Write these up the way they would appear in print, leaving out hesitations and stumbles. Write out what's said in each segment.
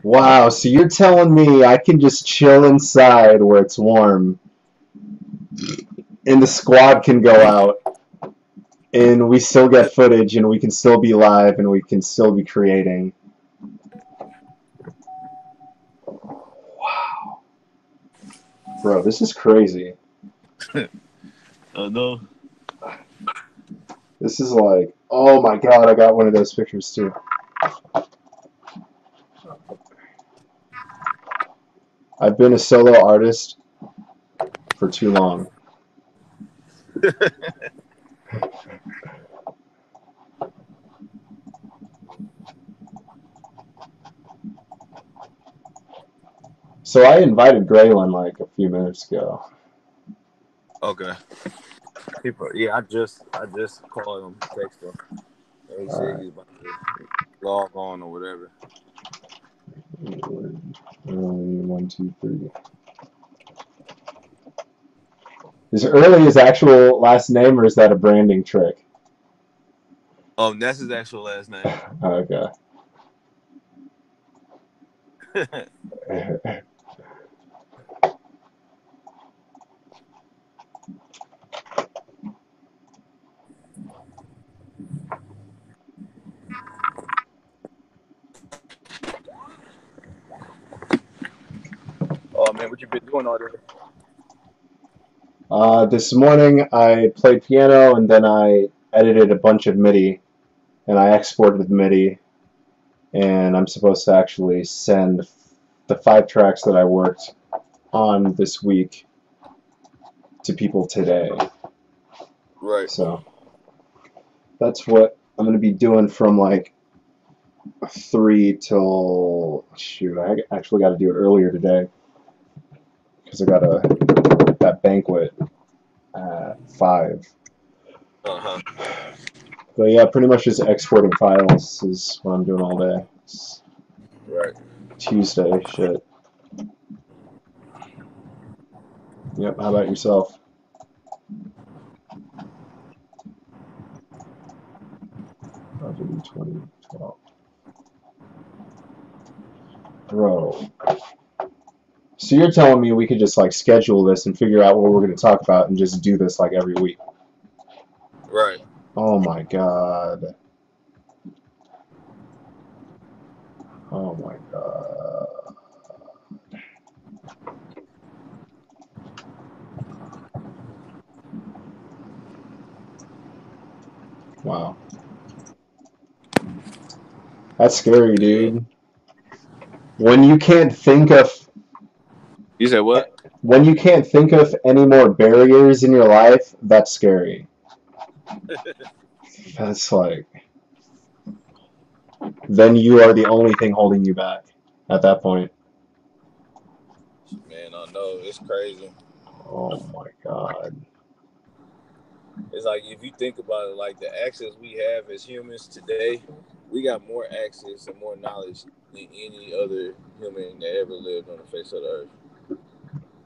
Wow, so you're telling me I can just chill inside where it's warm, and the squad can go out, and we still get footage, and we can still be live, and we can still be creating. Wow. Bro, this is crazy. Oh no. This is like, oh my god, I got one of those pictures too. I've been a solo artist for too long. So I invited Graylin like a few minutes ago. Okay. Yeah, I just called him, text him, and he said Alright. he's about to log on or whatever. 1, 2, 3. Is Early his actual last name or is that a branding trick? That's his actual last name. Okay. Oh man, what you been doing all day? This morning I played piano and then I edited a bunch of MIDI and I exported the MIDI and I'm supposed to actually send the 5 tracks that I worked on this week to people today. Right. So that's what I'm going to be doing from like 3 till, shoot, I actually got to do it earlier today because I got that banquet at 5. Uh-huh. But yeah, pretty much just exporting files is what I'm doing all day. It's Right. Tuesday, shit. Yep, how about yourself? Probably 2012. Bro. So you're telling me we could just like schedule this and figure out what we're going to talk about and just do this like every week? Right. Oh my god. Oh my god. Wow. That's scary, Yeah. dude. When you can't think of You said what? when you can't think of any more barriers in your life, that's scary. That's like then you are the only thing holding you back at that point. Man, I know it's crazy. Oh my god. It's like if you think about it, like the access we have as humans today, we got more access and more knowledge than any other human that ever lived on the face of the earth.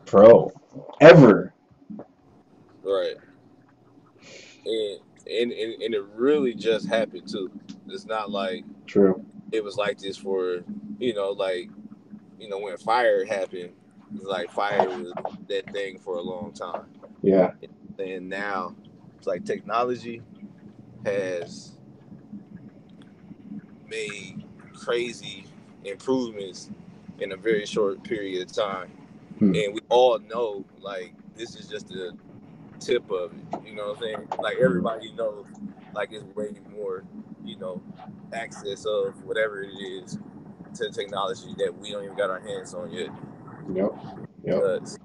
Bro. Ever. Right. And it really just happened too. It's not like True. it was like this for like when fire happened. It's like fire was that thing for a long time, Yeah. and now it's like technology has made crazy improvements in a very short period of time. Hmm. And we all know like this is just the tip of it. You know what I'm saying? Like everybody knows like it's way more, you know, access of whatever it is to technology that we don't even got our hands on yet. Yep. Yep. Nuts.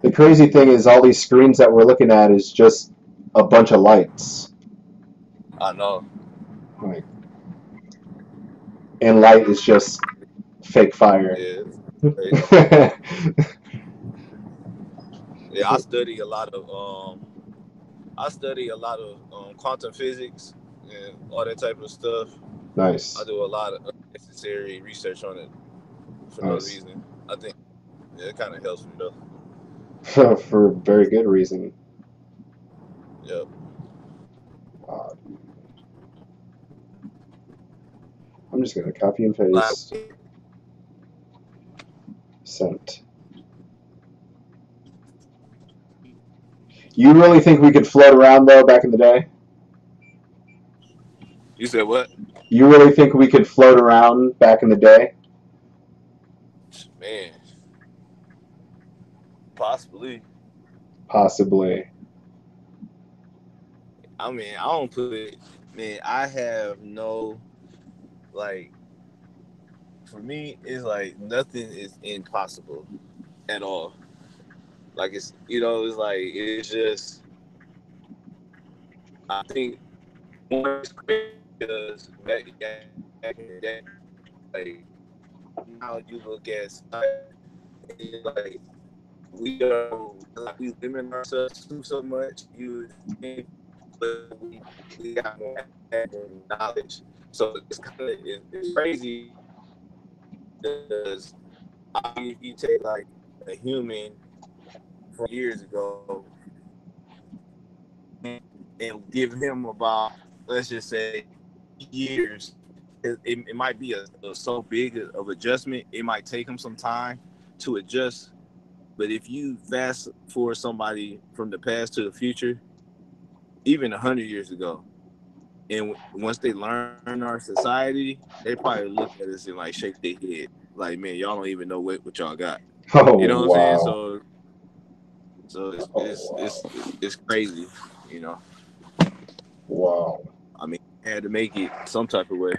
The crazy thing is all these screens that we're looking at is just a bunch of lights. I know. Like, and light is just fake fire. Yeah, it's crazy. Yeah, I study a lot of quantum physics and all that type of stuff. I Nice. do a lot of unnecessary research on it for no Nice. reason. I think it kind of helps me though. For very good reason. Yep. I'm just gonna copy and Like, paste. Sent. You really think we could float around though back in the day? you said what? You really think we could float around back in the day? Man, possibly. Possibly. I mean, I don't put it. Man, I have no like. For me, it's like nothing is impossible at all. Like it's it's like it's just. I think one is crazy because back in the day, like now you look at society, and like we limit ourselves to so much. You think, but we got more knowledge, so it's kind of it's crazy because if you take like a human from years ago and give him about, let's just say, years, it might be a so big of adjustment. It might take him some time to adjust. But if you fast forward somebody from the past to the future, even 100 years ago, and once they learn our society, they probably look at us and like shake their head, like, man, y'all don't even know what y'all got. Oh You know what I'm saying? wow. So Wow. it's crazy, you know. Wow. I mean, I had to make it some type of way.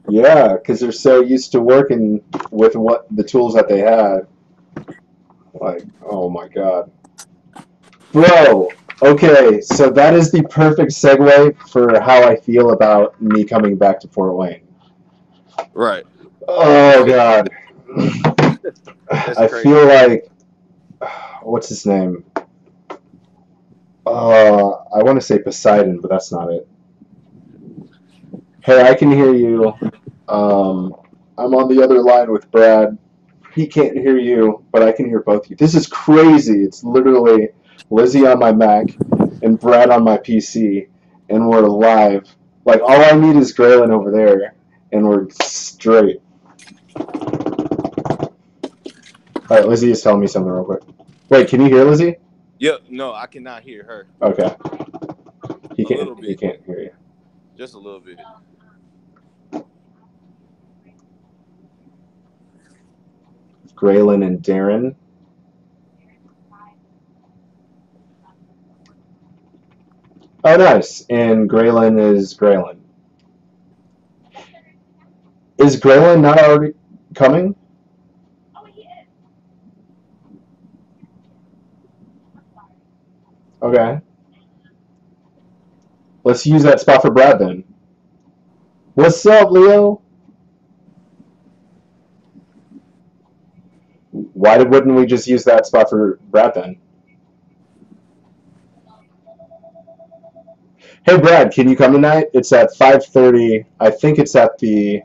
Yeah, because they're so used to working with what the tools that they had. Like, oh my god. Bro, okay, so that is the perfect segue for how I feel about me coming back to Fort Wayne. Right. Oh god. That's I crazy. feel like what's his name? I want to say Poseidon, but that's not it. Hey, I can hear you. I'm on the other line with Brad. He can't hear you, but I can hear both of you. This is crazy. It's literally Lizzie on my Mac and Brad on my PC, and we're live. Like, all I need is Graylin over there, and we're straight. All right, Lizzie is telling me something real quick. Wait, can you hear Lizzie? Yep. No, I cannot hear her. Okay. He A little can't. He bit, can't hear you. just a little bit. Graylin and Darren. Oh, nice. And Graylin is Graylin. Is Graylin not already coming? Okay. Let's use that spot for Brad then. What's up, Leo? Why wouldn't we just use that spot for Brad then? Hey, Brad, can you come tonight? It's at 5:30. I think it's at the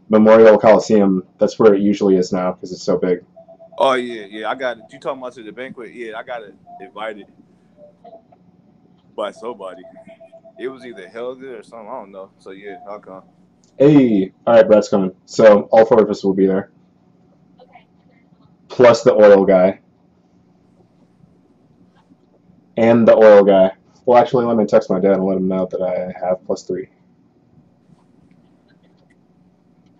Memorial Coliseum. That's where it usually is now because it's so big. Oh yeah. I got it. You talking about to the banquet? Yeah, I got it invited by somebody. It was either Helga or something. I don't know. So yeah, I'll come. Hey, all right, Brad's coming. So all four of us will be there, plus the oil guy and the oil guy. Well, actually, let me text my dad and let him know that I have +3.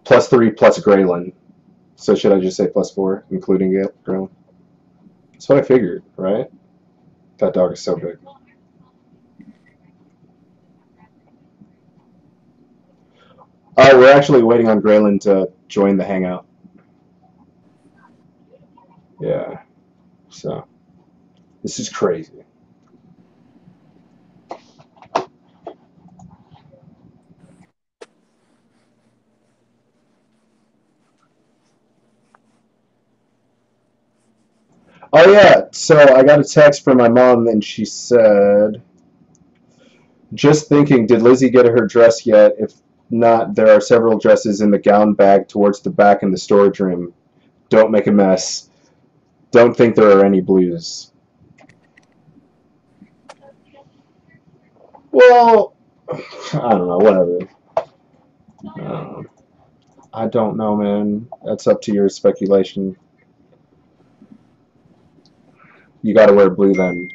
+3 plus Graylin. So should I just say +4, including Graylin? That's what I figured, right? That dog is so big. Oh, we're actually waiting on Graylin to join the hangout. Yeah. So this is crazy. Oh yeah. So I got a text from my mom, and she said, "Just thinking, did Lizzie get her dress yet? If not, there are several dresses in the gown bag towards the back in the storage room. Don't make a mess. Don't think there are any blues." Well, I don't know, whatever. I don't know, man. That's up to your speculation. You got to wear blue then,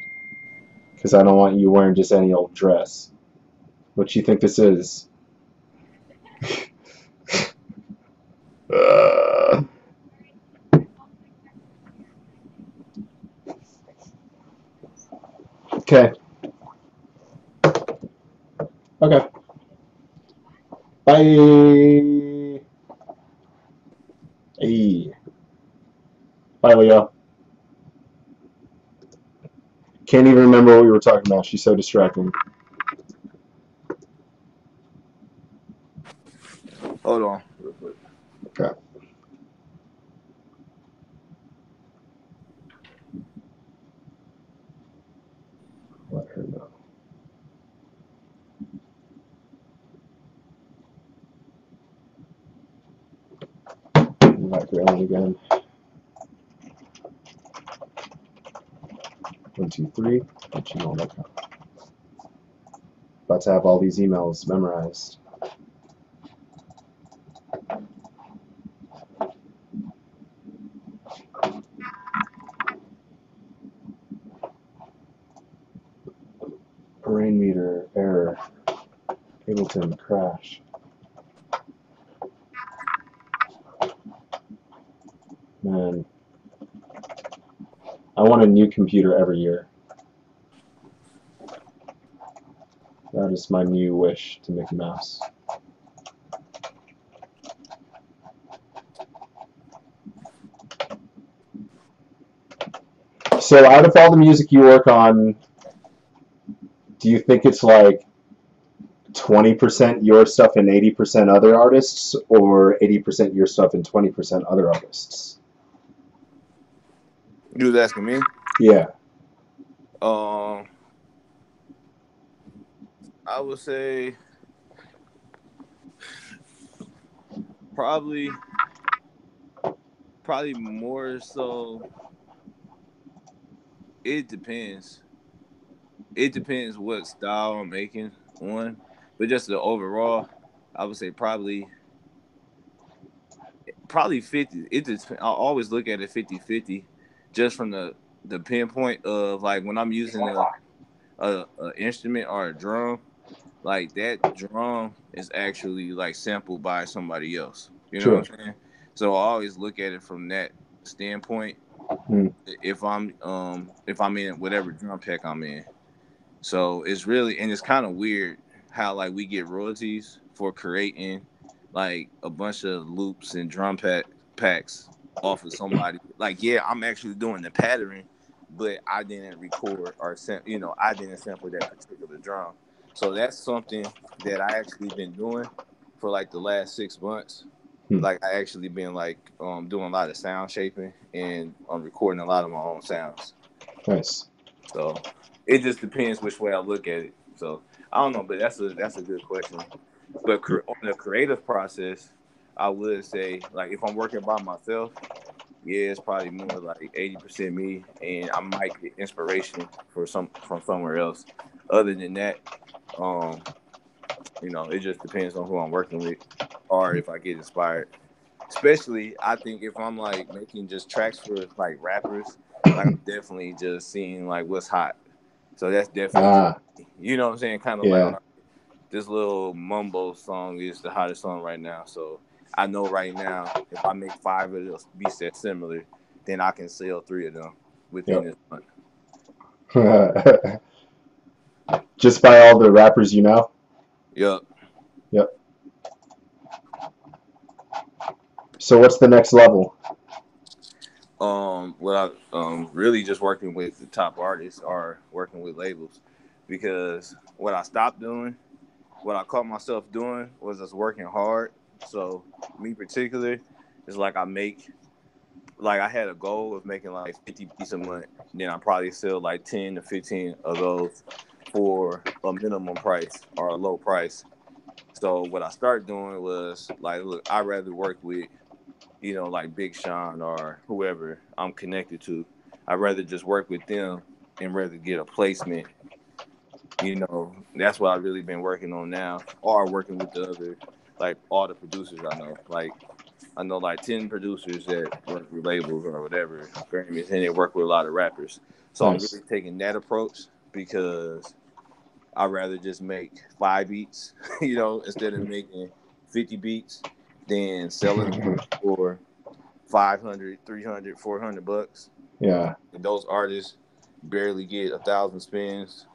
because I don't want you wearing just any old dress. What you think this is? Uh, okay. Okay. Bye. Hey. Bye, Leo. Can't even remember what we were talking about. She's so distracting. Hold on, real quick. Okay. Let her know. Invite Grayling again. 123@gmail.com. About to have all these emails memorized. Rain meter error. Ableton crash. Man, I want a new computer every year. That is my new wish to Mickey Mouse. So out of all the music you work on, do you think it's like 20% your stuff and 80% other artists, or 80% your stuff and 20% other artists? You was asking me? Yeah. I would say probably more so. It depends. It depends what style I'm making on, but just the overall, I would say probably 50. It just I always look at it 50-50, just from the pinpoint of like when I'm using a instrument or a drum, like that drum is actually like sampled by somebody else. You know Sure. what I'm saying? So I always look at it from that standpoint. Hmm. If I'm in whatever drum pack I'm in. So it's really, and it's kind of weird how like we get royalties for creating like a bunch of loops and packs off of somebody. Like, yeah, I'm actually doing the patterning, but I didn't record or I didn't sample that particular drum. So that's something that I actually been doing for like the last 6 months. Hmm. Like I actually been like doing a lot of sound shaping and recording a lot of my own sounds. Nice. So it just depends which way I look at it. So I don't know, but that's a good question. But on the creative process, I would say like if I'm working by myself, yeah, it's probably more like 80% me, and I might get inspiration from somewhere else. Other than that, um, it just depends on who I'm working with, or if I get inspired. Especially, I think if I'm like making just tracks for like rappers, like I'm definitely just seeing like what's hot. So that's definitely just, Ah, you know what I'm saying? Kind of like, all yeah. right, this little mumbo song is the hottest song right now. So I know right now, if I make 5 of those beats that similar, then I can sell 3 of them within Yep. this month. Just by all the rappers you know? Yep. Yep. So what's the next level? Well, really just working with the top artists or working with labels, because what I caught myself doing was just working hard. So me particular is like I had a goal of making like 50 beats a month. Then I probably sell like 10 to 15 of those for a minimum price or a low price. So what I started doing was like, look, I'd rather work with, like Big Sean or whoever I'm connected to. I'd rather just work with them and rather get a placement you know, that's what I've really been working on now, or working with the other, like all the producers I know. Like I know like 10 producers that work with labels or whatever, Grammys, and they work with a lot of rappers. So I'm Nice. really taking that approach because I'd rather just make 5 beats, you know, instead of making 50 beats than selling them for 500, 300, $400. Yeah, And those artists barely get 1,000 spins.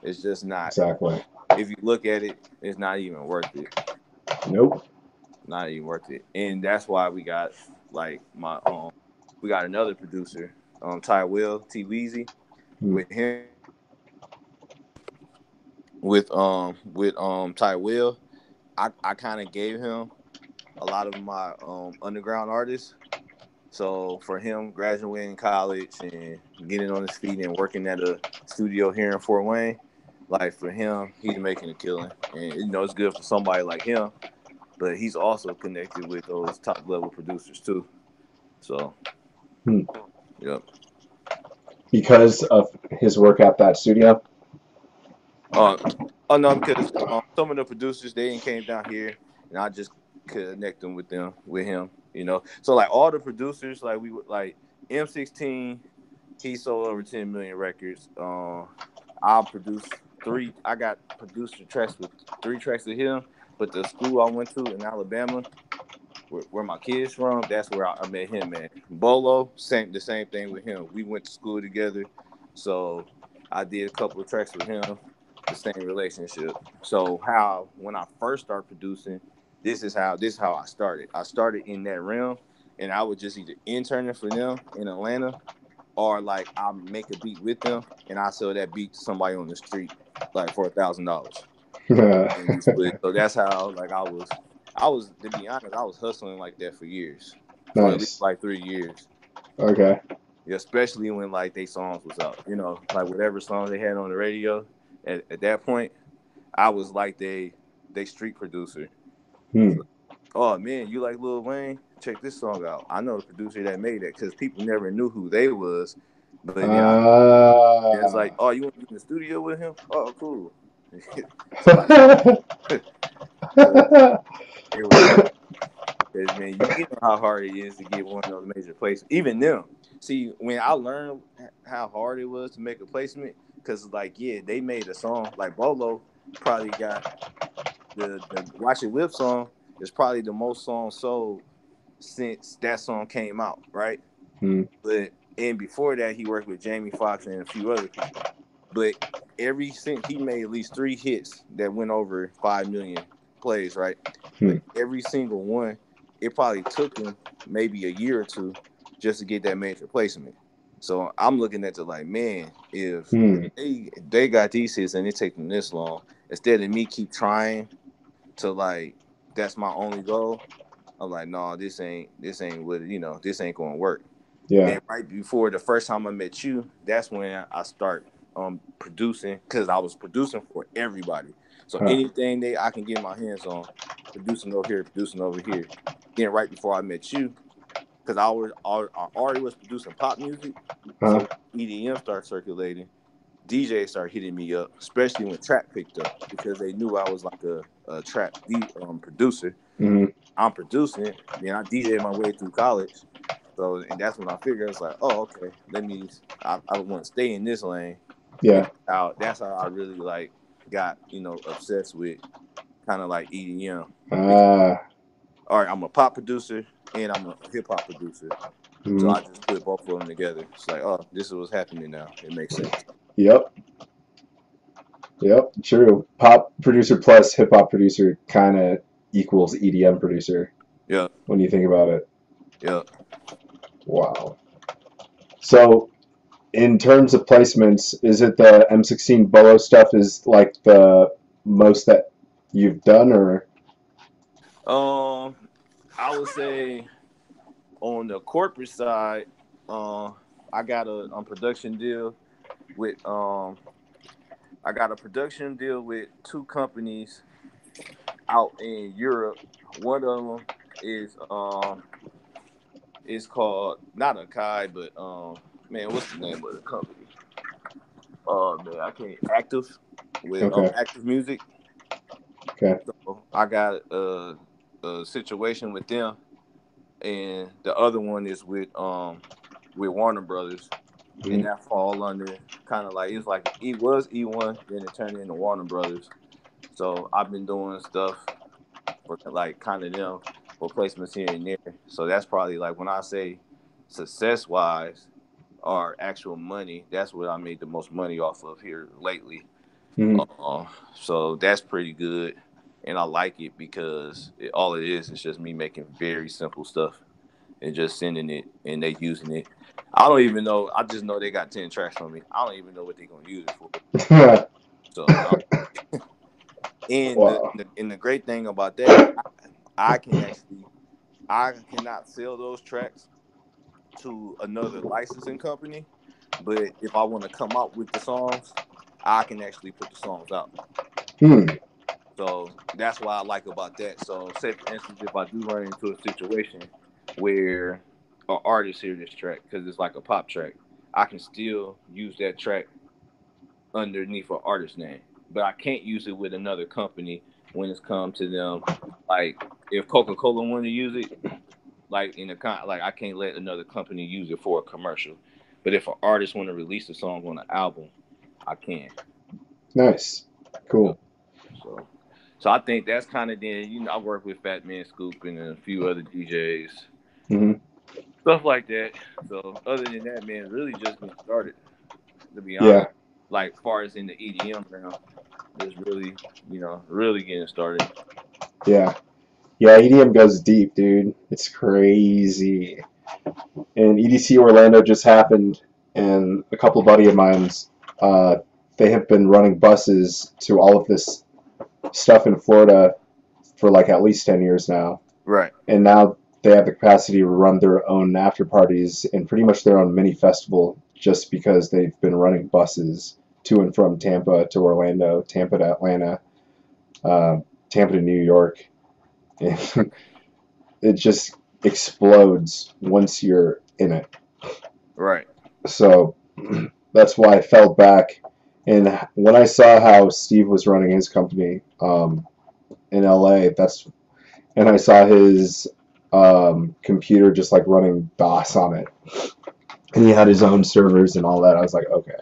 It's just not. exactly. If you look at it, it's not even worth it. Nope. Not even worth it. And that's why we got like we got another producer, T-Weezy. Hmm. With him, with Ty Will, I kind of gave him a lot of my underground artists. So for him graduating college and getting on his feet and working at a studio here in Fort Wayne, like for him, he's making a killing. And you know, it's good for somebody like him, but he's also connected with those top level producers too. So, Hmm. yep. Because of his work at that studio. Uh, oh no, because some of the producers they ain't came down here, and I just connect them with him. You know, so like all the producers, like we would like M16, he sold over 10 million records. I produced three. I got producer tracks with 3 tracks with him, but the school I went to in Alabama, where my kids from, that's where I met him at. Bolo, the same thing with him. We went to school together, so I did a couple of tracks with him. The same relationship. So how when I first started producing, this is how I started. I started in that realm, and I would just either interning for them in Atlanta, or like I make a beat with them, and I sell that beat to somebody on the street, like for $1,000, and we split. So that's how like I was to be honest, I was hustling like that for years, for at least Nice. like 3 years. Okay. Yeah, especially when like they songs was out, you know, like whatever songs they had on the radio. At that point, I was like they street producer. Hmm. So, oh man, you like Lil Wayne? Check this song out. I know the producer that made that because people never knew who they was. But then it's like, Ah. oh, you want to be in the studio with him? Oh, cool. So I so it was like, 'cause, man, you know how hard it is to get one of those major placements. Even them. See, when I learned how hard it was to make a placement, because like, yeah, they made a song like Bolo probably got the Watch It Whip song is probably the most songs sold since that song came out, right? Hmm. But and before that, he worked with Jamie Foxx and a few other people. But every since he made at least 3 hits that went over 5 million plays, right? Hmm. But every single one, it probably took him maybe a year or two just to get that major placement. So I'm looking at the like, man, if Hmm. they got these hits and it take them this long, instead of me keep trying to like that's my only goal. I'm like, no, this ain't what this ain't gonna work. Yeah. Then right before the first time I met you, that's when I start producing because I was producing for everybody. So Huh. anything they I can get my hands on, producing over here, producing over here. Then right before I met you, because I already was producing pop music. Huh. So EDM started circulating. DJs started hitting me up, especially when trap picked up because they knew I was like a trap producer. Hmm. I'm producing, then I DJ my way through college. So, and that's when I figured it's like, oh, okay, I want to stay in this lane. And Yeah. that's how I really like got, obsessed with kind of like EDM. Because, Ah. all right, I'm a pop producer and I'm a hip hop producer. So Hmm. I just put both of them together. It's like, oh, this is what's happening now. It makes sense. Yep. Yep. True. Pop producer plus hip hop producer kind of equals EDM producer Yeah, when you think about it. yeah. Wow. So, in terms of placements, is it the M16 Bolo stuff is like the most that you've done, or? Um, I would say on the corporate side, uh, I got a production deal with I got a production deal with 2 companies out in Europe. One of them is called not AKAI, but man, what's the name of the company? Oh man, I can't active. with Okay. Active Music. Okay. So I got a situation with them, and the other one is with Warner Brothers, and Mhm. that fall under kind of like it was E1, then it turned into Warner Brothers. So I've been doing stuff for like kind of them for placements here and there. So that's probably like when I say success wise or actual money, that's what I made the most money off of here lately. Mhm. So that's pretty good, and I like it because all it is just me making very simple stuff and just sending it, and they using it. I don't even know. I just know they got 10 tracks from me. I don't even know what they're gonna use it for. So, and Wow. the great thing about that, I can actually I cannot sell those tracks to another licensing company, but if I want to come out with the songs, I can actually put the songs out. Hmm. So that's what I like about that. So say for instance, if I do run into a situation where an artist hear this track because it's like a pop track, I can still use that track underneath an artist name, but I can't use it with another company when it's come to them. Like if Coca-Cola wanted to use it, like in the like I can't let another company use it for a commercial. But if an artist want to release a song on an album, I can. Nice. Yep. Cool. So, so I think that's kind of then. I work with Fat Man Scoop and a few other DJs, Mhm. stuff like that. So other than that, man, really just getting started. To be Yeah. honest, like far as in the EDM now, just really, really getting started. Yeah. Yeah. EDM goes deep, dude. It's crazy. And EDC Orlando just happened, and a couple buddy of mine's, uh, they have been running buses to all of this stuff in Florida for like at least 10 years now. Right. And now they have the capacity to run their own after parties and pretty much their own mini festival just because they've been running buses to and from Tampa to Orlando, Tampa to Atlanta, uh, Tampa to New York. And it just explodes once you're in it. Right. So that's why I fell back. And when I saw how Steve was running his company in LA, and I saw his computer just like running DOS on it, and he had his own servers and all that. I was like, okay,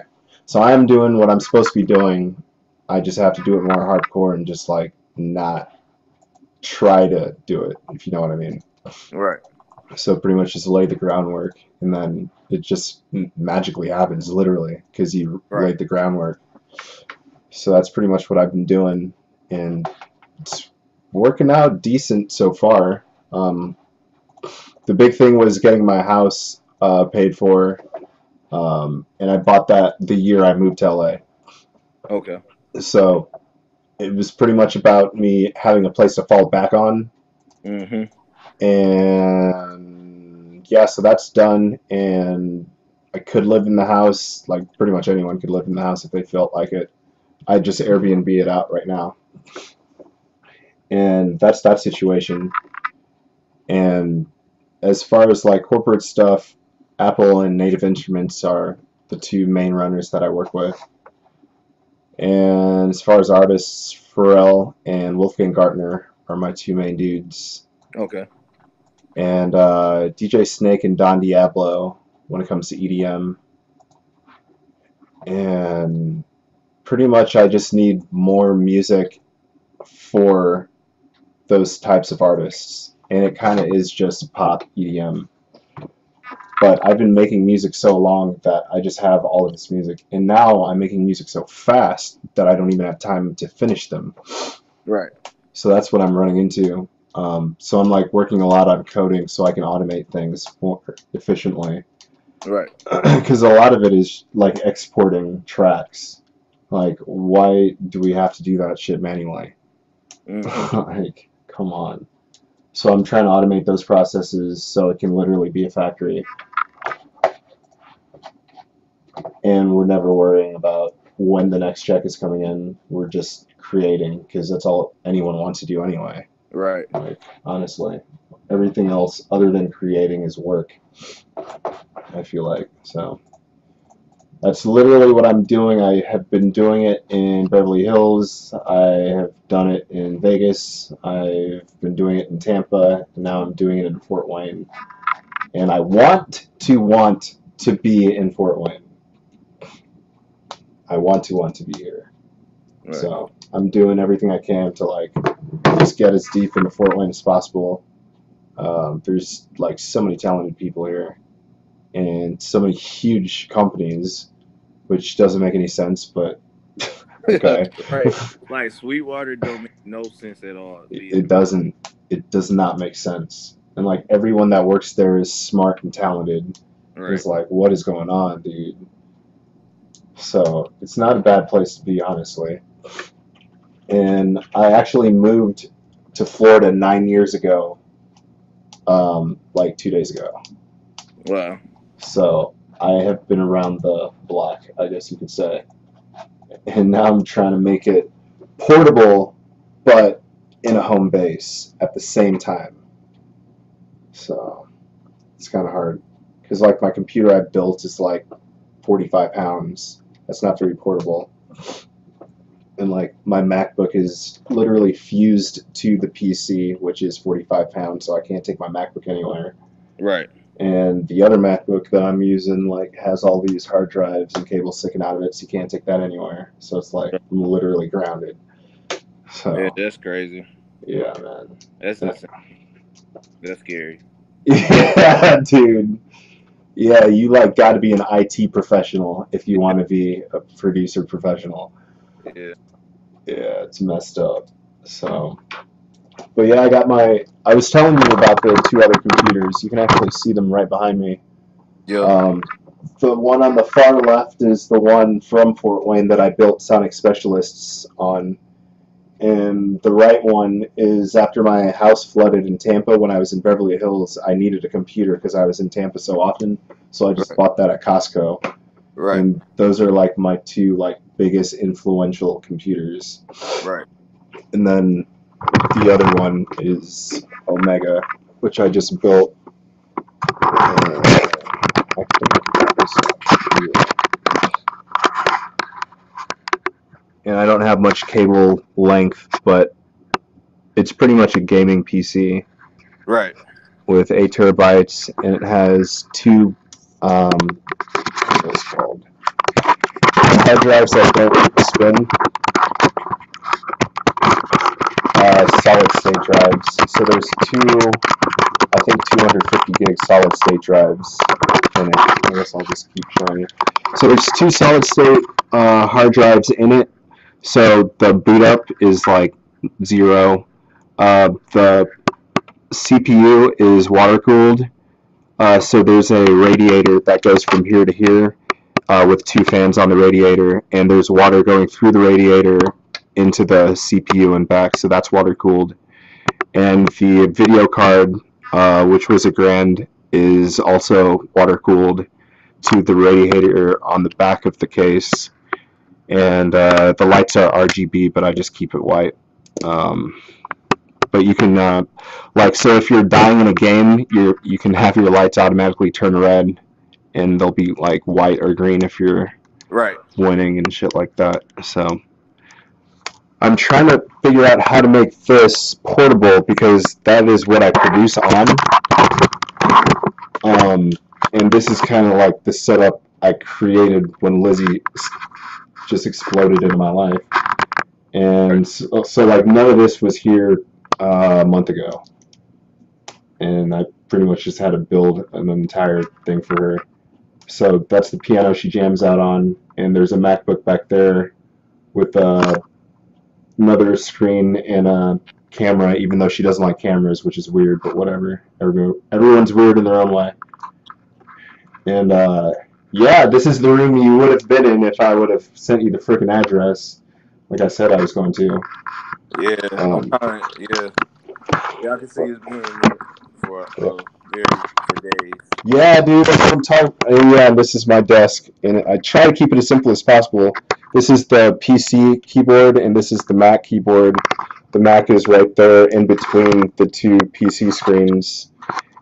so I am doing what I'm supposed to be doing. I just have to do it more hardcore and just like not try to do it, if you know what I mean. Right. So pretty much just lay the groundwork, and then it just magically happens, literally, because you Right. laid the groundwork. So that's pretty much what I've been doing, and it's working out decent so far. The big thing was getting my house paid for, and I bought that the year I moved to LA. Okay. So it was pretty much about me having a place to fall back on, Mm-hmm. and yeah, so that's done, and I could live in the house, like pretty much anyone could live in the house if they felt like it. I just Airbnb it out right now, and that's that situation. And as far as like corporate stuff, Apple and Native Instruments are the two main runners that I work with. And as far as artists, Pharrell and Wolfgang Gartner are my two main dudes. Okay. And DJ Snake and Don Diablo when it comes to EDM. And pretty much I just need more music for those types of artists. And it kind of is just pop EDM. But I've been making music so long that I just have all of this music. And now I'm making music so fast that I don't even have time to finish them. Right. So that's what I'm running into. So I'm like working a lot on coding so I can automate things more efficiently. Right. Because a lot of it is like exporting tracks. Like, why do we have to do that shit manually? Mm-hmm. Like, come on. So I'm trying to automate those processes so it can literally be a factory. And we're never worrying about when the next check is coming in. We're just creating because that's all anyone wants to do anyway. Right. Like, honestly, everything else other than creating is work, I feel like. So That's literally what I'm doing. I have been doing it in Beverly Hills. I have done it in Vegas. I've been doing it in Tampa. And now I'm doing it in Fort Wayne. And I want to be in Fort Wayne. I want to be here. Right. So I'm doing everything I can to like just get as deep into Fort Wayne as possible. There's like so many talented people here and so many huge companies, which doesn't make any sense, but okay. Right. Like Sweetwater don't make no sense at all. It doesn't. It does not make sense. And like everyone that works there is smart and talented. Right. It's like, what is going on, dude? So it's not a bad place to be, honestly. And I actually moved to Florida 9 years ago, like 2 days ago. Wow. So I have been around the block, I guess you could say. And now I'm trying to make it portable, but in a home base at the same time. So it's kind of hard. Because like my computer I built is like 45 pounds. That's not very portable. And like my MacBook is literally fused to the PC, which is 45 pounds, so I can't take my MacBook anywhere. Right. And the other MacBook that I'm using like has all these hard drives and cables sticking out of it, so you can't take that anywhere. So it's like I'm literally grounded. So yeah, that's crazy. Yeah, man. That's scary. Yeah, dude. Yeah, you like got to be an IT professional if you want to be a producer professional. Yeah. Yeah, it's messed up. So, but yeah, I was telling you about the two other computers. You can actually see them right behind me. Yeah. The one on the far left is the one from Fort Wayne that I built Sonic Specialists on. And the right one is after my house flooded in Tampa when I was in Beverly Hills. I needed a computer because I was in Tampa so often. So I just bought that at Costco. Right. And those are like my two like biggest influential computers. Right. And then the other one is Omega, which I just built. And I don't have much cable length, but it's pretty much a gaming PC. Right. With 8 terabytes, and it has two what's this called? Hard drives that don't spin. Solid state drives. So there's two, I think 250 gig solid state drives in it. I guess I'll just keep showing you. So there's two solid state hard drives in it. So the boot up is like 0. The CPU is water cooled. So there's a radiator that goes from here to here with 2 fans on the radiator, and there's water going through the radiator into the CPU and back, so that's water cooled. And the video card, which was $1,000, is also water cooled to the radiator on the back of the case. And the lights are RGB, but I just keep it white. But you can, so if you're dying in a game, you can have your lights automatically turn red, and they'll be like white or green if you're winning and shit like that. So I'm trying to figure out how to make this portable because that is what I produce on. And this is kind of like the setup I created when Lizzie just exploded into my life. And so like none of this was here a month ago, and I pretty much just had to build an entire thing for her. So that's the piano she jams out on, and there's a MacBook back there with another screen and a camera, even though she doesn't like cameras, which is weird, but whatever. Everyone's weird in their own way. And yeah, this is the room you would have been in if I would have sent you the freaking address, like I said I was going to. Yeah, yeah. I can see it's being there for days. Yeah, dude, that's what I'm talking. Yeah, this is my desk, and I try to keep it as simple as possible. This is the PC keyboard, and this is the Mac keyboard. The Mac is right there in between the two PC screens,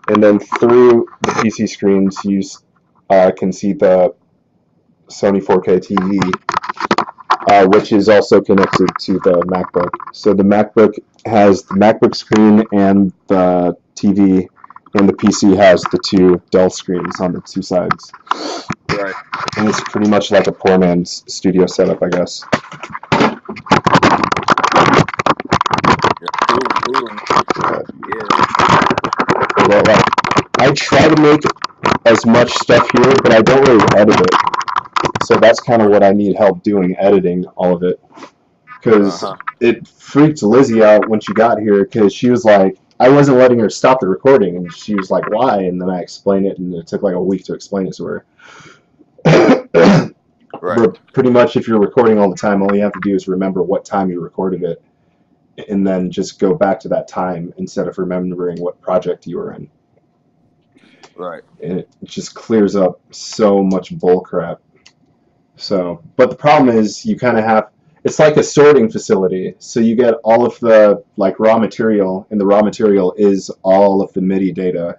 and then through the PC screens, you can see the Sony 4K TV, which is also connected to the MacBook. So the MacBook has the MacBook screen and the TV, and the PC has the two Dell screens on the two sides. Right. And it's pretty much like a poor man's studio setup, I guess. Cool. Yeah. But, like, I try to make as much stuff here, but I don't really edit it. So that's kind of what I need help doing, editing all of it. Because it freaked Lizzie out when she got here, because she was like, I wasn't letting her stop the recording, and she was like, why? And then I explained it, and it took like a week to explain it to her. Right. But pretty much if you're recording all the time, all you have to do is remember what time you recorded it, and then just go back to that time instead of remembering what project you were in. Right. And it just clears up so much bull crap. So, but the problem is you kind of have, it's like a sorting facility. So you get all of the like raw material, and the raw material is all of the MIDI data.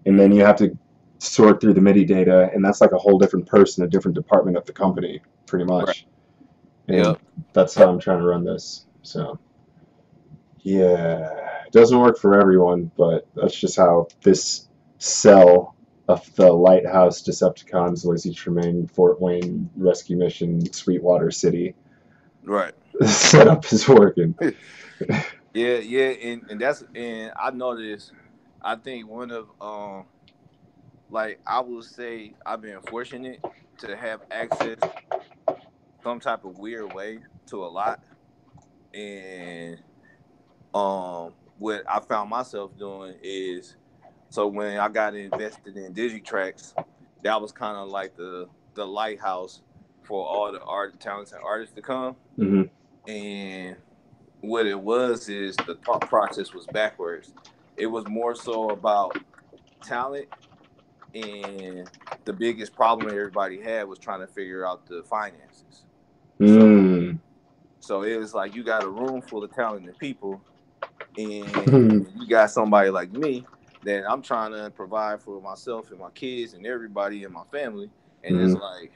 And then you have to sort through the MIDI data, and that's like a whole different person, a different department of the company, pretty much. Right. And that's how I'm trying to run this. So, yeah, it doesn't work for everyone, but that's just how this cell of the Lighthouse, Deceptaconz, Lizzie Tremaine, Fort Wayne Rescue Mission, Sweetwater City. Right. Setup is working. Yeah, and I noticed. I think one of like I will say I've been fortunate to have access some type of weird way to a lot, and what I found myself doing is, so when I got invested in Digitracks, that was kind of like the lighthouse for all the talented artists to come. Mm-hmm. And what it was is the thought process was backwards. It was more so about talent, and the biggest problem everybody had was trying to figure out the finances. So it was like you got a room full of talented people, and you got somebody like me that I'm trying to provide for myself and my kids and everybody in my family. And it's like,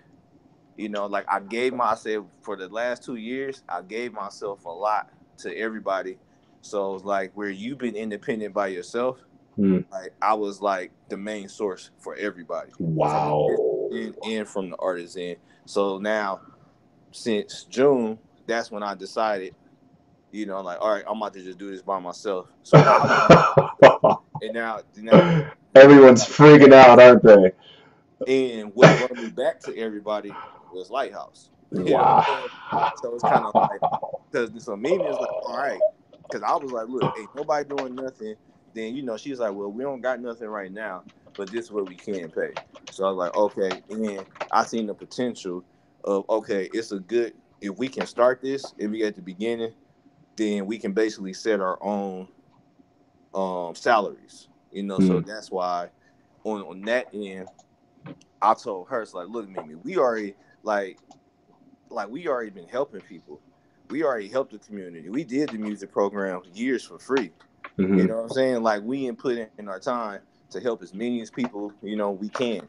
like I said for the last 2 years, I gave myself a lot to everybody. So it's like where you've been independent by yourself, like I was like the main source for everybody. Wow. And from the artists in. So now since June, that's when I decided, like, all right, I'm about to just do this by myself. So and now everyone's freaking out, aren't they? And what brought me back to everybody was Lighthouse. Wow. So it's kind of like, because so Mimi is like, all right, because I was like, look, ain't nobody doing nothing. Then she's like, well, we don't got nothing right now, but this is what we can pay. So I was like, okay, and I seen the potential of, okay, it's a good, if we can start this and we at the beginning, then we can basically set our own salaries. So that's why on that end, I told her, it's like, look, Mimi, we already we already been helping people. We already helped the community. We did the music program years for free. Mm-hmm. You know what I'm saying? Like we input in our time to help as many as people, we can.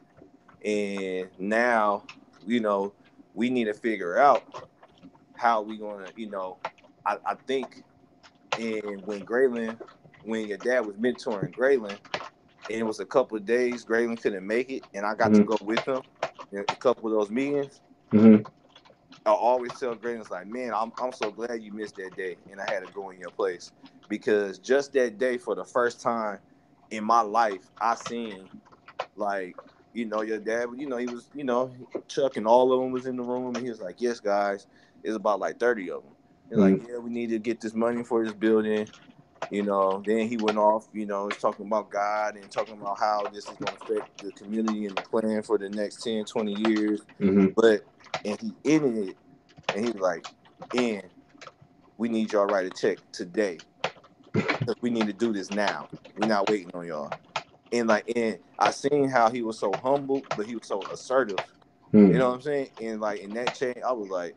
And now, we need to figure out how we gonna, I think, and when your dad was mentoring Graylin, and it was a couple of days, Graylin couldn't make it, and I got to go with him in a couple of those meetings. I always tell Graylin, it's like, man, I'm so glad you missed that day, and I had to go in your place, because just that day, for the first time in my life, I seen like, your dad, he was, Chuck and all of them was in the room, and he was like, yes, guys, it's about like 30 of them. He's like, yeah, we need to get this money for this building. Then he went off, was talking about God and talking about how this is going to affect the community and the plan for the next 10, 20 years. But, and he ended it, and he was like, and we need y'all to write a check today, because we need to do this now. We're not waiting on y'all. And I seen how he was so humble, but he was so assertive. You know what I'm saying? And like in that chain, I was like,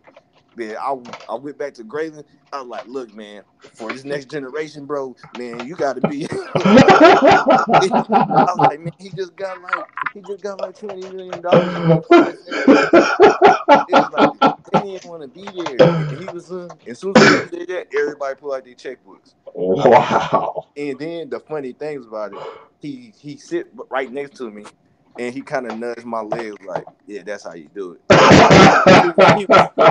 man, I went back to Graveland. I was like, look, man, for this next generation, bro, man, you got to be. I was like, man, he just got like $20 in recording sessions. It was like they didn't want to be there, and he was. As soon as he said that, everybody pulled out their checkbooks. Wow. And then the funny things about it, he sit right next to me, and he kind of nudged my legs like, yeah, that's how you do it.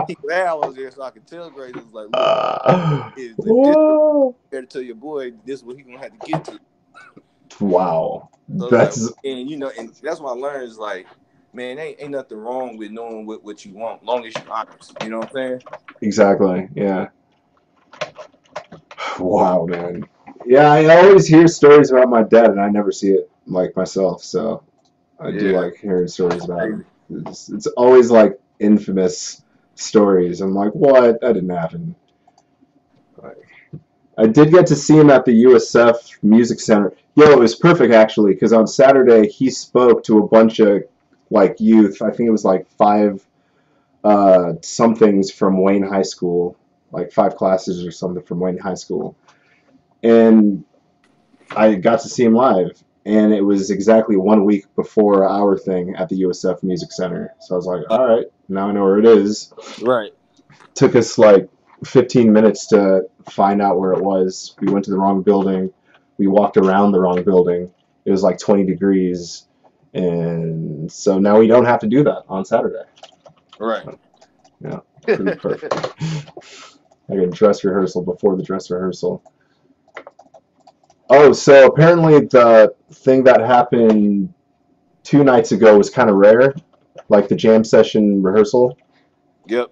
He glad I was there, so I could tell Grace. It was like, look, if this better tell your boy, this is what he gonna have to get to. Wow. So That's like, and and that's what I learned is like, man, ain't nothing wrong with knowing what you want, long as you're honest. You know what I'm saying? exactly, yeah. Wow, man. Yeah, I always hear stories about my dad, and I never see it like myself. So I do like hearing stories about him. It's always like infamous stories. I'm like, what? That didn't happen. Like, I did get to see him at the USF Music Center. Yo, it was perfect actually, because on Saturday he spoke to a bunch of like youth. I think it was like five somethings from Wayne High School, like 5 classes or something from Wayne High School, and I got to see him live. And it was exactly 1 week before our thing at the USF Music Center. So I was like, all right, now I know where it is. Right. Took us like 15 minutes to find out where it was. We went to the wrong building. We walked around the wrong building. It was like 20 degrees. And so now we don't have to do that on Saturday. Right. Yeah, pretty perfect. I got dress rehearsal before the dress rehearsal. Oh, so apparently the thing that happened 2 nights ago was kind of rare, like the jam session rehearsal. Yep.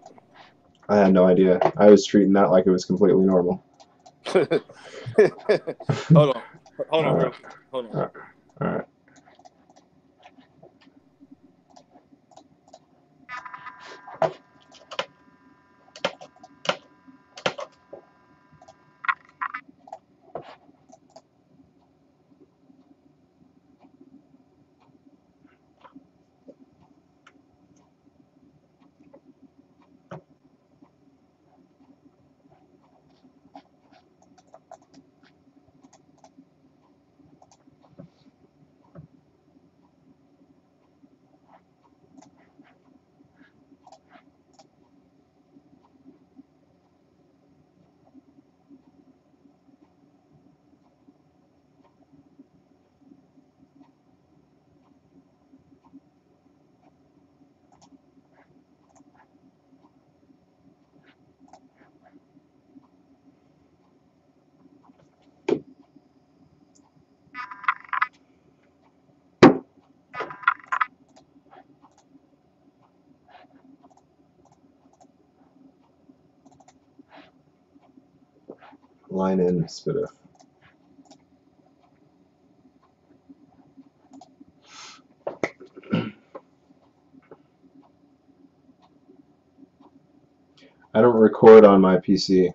I had no idea. I was treating that like it was completely normal. Hold on. Hold on, real quick. Hold on. All right. Line in, spitter. I don't record on my PC.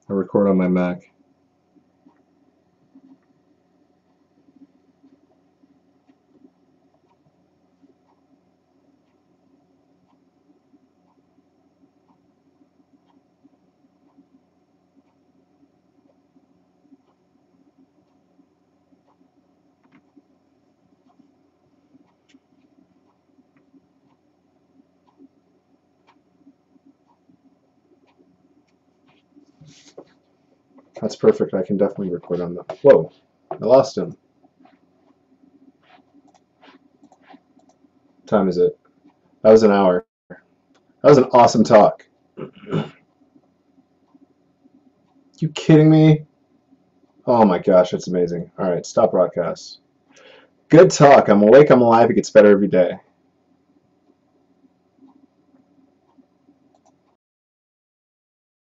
I record on my Mac. That's perfect. I can definitely record on that. Whoa, I lost him. What time is it? That was an hour. That was an awesome talk. You kidding me? Oh my gosh, that's amazing. All right, stop broadcast. Good talk. I'm awake, I'm alive, it gets better every day.